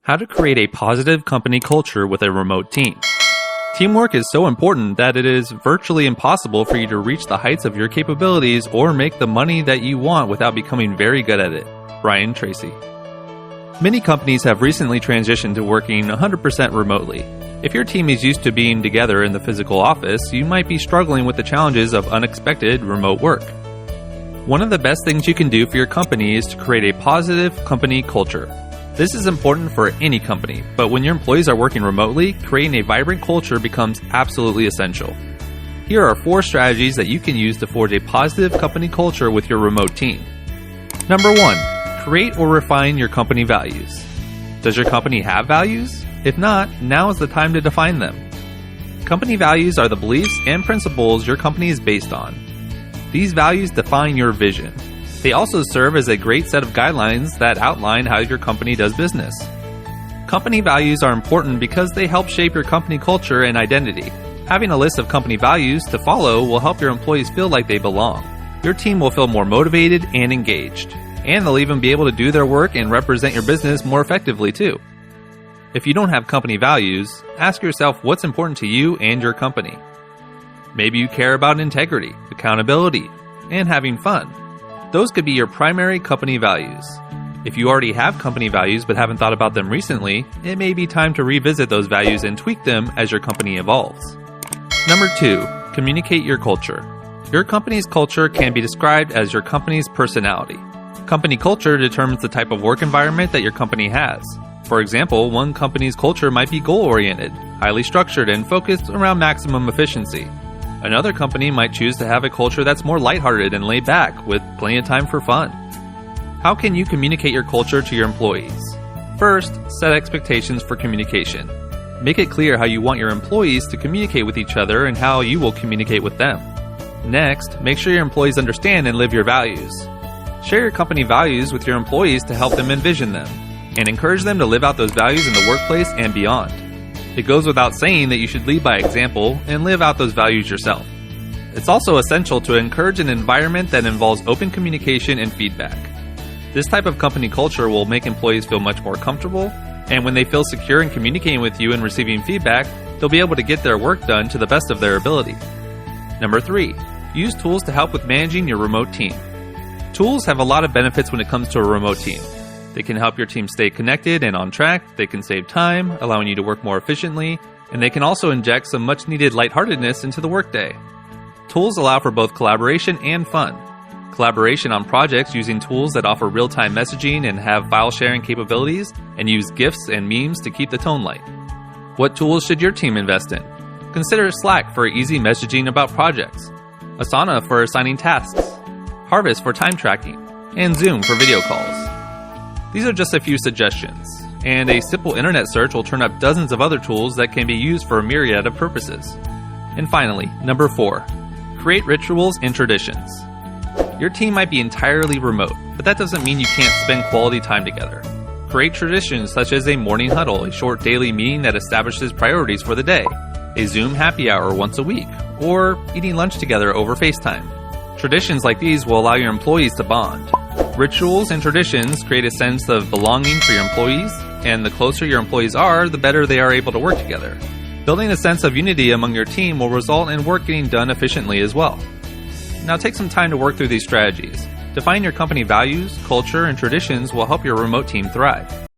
How to create a positive company culture with a remote team. Teamwork is so important that it is virtually impossible for you to reach the heights of your capabilities or make the money that you want without becoming very good at it. Brian Tracy. Many companies have recently transitioned to working 100% remotely. If your team is used to being together in the physical office, you might be struggling with the challenges of unexpected remote work. One of the best things you can do for your company is to create a positive company culture. This is important for any company, but when your employees are working remotely, creating a vibrant culture becomes absolutely essential. Here are 4 strategies that you can use to forge a positive company culture with your remote team. Number 1. Create or refine your company values. Does your company have values? If not, now is the time to define them. Company values are the beliefs and principles your company is based on. These values define your vision. They also serve as a great set of guidelines that outline how your company does business. Company values are important because they help shape your company culture and identity. Having a list of company values to follow will help your employees feel like they belong. Your team will feel more motivated and engaged, and they'll even be able to do their work and represent your business more effectively too. If you don't have company values, ask yourself what's important to you and your company. Maybe you care about integrity, accountability, and having fun. Those could be your primary company values. If you already have company values but haven't thought about them recently, it may be time to revisit those values and tweak them as your company evolves. Number 2, communicate your culture. Your company's culture can be described as your company's personality. Company culture determines the type of work environment that your company has. For example, one company's culture might be goal-oriented, highly structured, and focused around maximum efficiency. Another company might choose to have a culture that's more lighthearted and laid back, with plenty of time for fun. How can you communicate your culture to your employees? First, set expectations for communication. Make it clear how you want your employees to communicate with each other and how you will communicate with them. Next, make sure your employees understand and live your values. Share your company values with your employees to help them envision them, and encourage them to live out those values in the workplace and beyond. It goes without saying that you should lead by example and live out those values yourself. It's also essential to encourage an environment that involves open communication and feedback. This type of company culture will make employees feel much more comfortable, and when they feel secure in communicating with you and receiving feedback, they'll be able to get their work done to the best of their ability. Number 3, use tools to help with managing your remote team. Tools have a lot of benefits when it comes to a remote team. They can help your team stay connected and on track, they can save time, allowing you to work more efficiently, and they can also inject some much-needed lightheartedness into the workday. Tools allow for both collaboration and fun. Collaboration on projects using tools that offer real-time messaging and have file-sharing capabilities, and use GIFs and memes to keep the tone light. What tools should your team invest in? Consider Slack for easy messaging about projects, Asana for assigning tasks, Harvest for time tracking, and Zoom for video calls. These are just a few suggestions, and a simple internet search will turn up dozens of other tools that can be used for a myriad of purposes. And finally, number 4, create rituals and traditions. Your team might be entirely remote, but that doesn't mean you can't spend quality time together. Create traditions such as a morning huddle, a short daily meeting that establishes priorities for the day, a Zoom happy hour once a week, or eating lunch together over FaceTime. Traditions like these will allow your employees to bond. Rituals and traditions create a sense of belonging for your employees, and the closer your employees are, the better they are able to work together. Building a sense of unity among your team will result in work getting done efficiently as well. Now take some time to work through these strategies. Define your company values, culture, and traditions will help your remote team thrive.